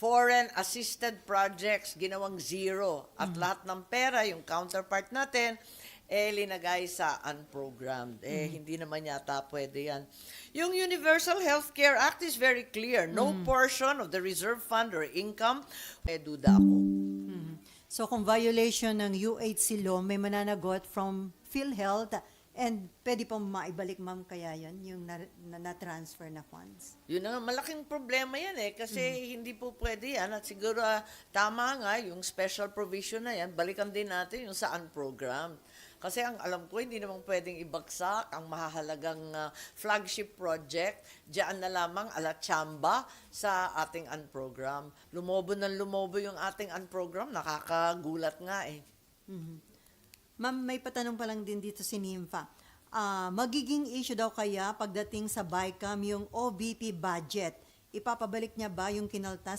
foreign assisted projects, ginawang zero. At lahat ng pera, yung counterpart natin, linagay sa unprogrammed. Hindi naman yata pwede yan. Yung Universal Healthcare Act is very clear. No portion of the reserve fund or income, duda ako. So kung violation ng UHC law, may mananagot from PhilHealth and pwede pong maibalik, ma'am, kaya yun, yung na-transfer na funds? Yun ang malaking problema yan kasi hindi po pwede yan at siguro tama nga yung special provision na yan, balikan din natin yung sa unprogrammed. Kasi ang alam ko, hindi naman pwedeng ibagsak ang mahahalagang flagship project diyan na lamang ala tsamba sa ating unprogrammed. Lumobo ng lumobo yung ating unprogrammed, nakakagulat nga Ma'am, may patanong pa lang din dito si Nympha. Magiging issue daw kaya pagdating sa BICAM yung OVP budget? Ipapabalik niya ba yung kinaltas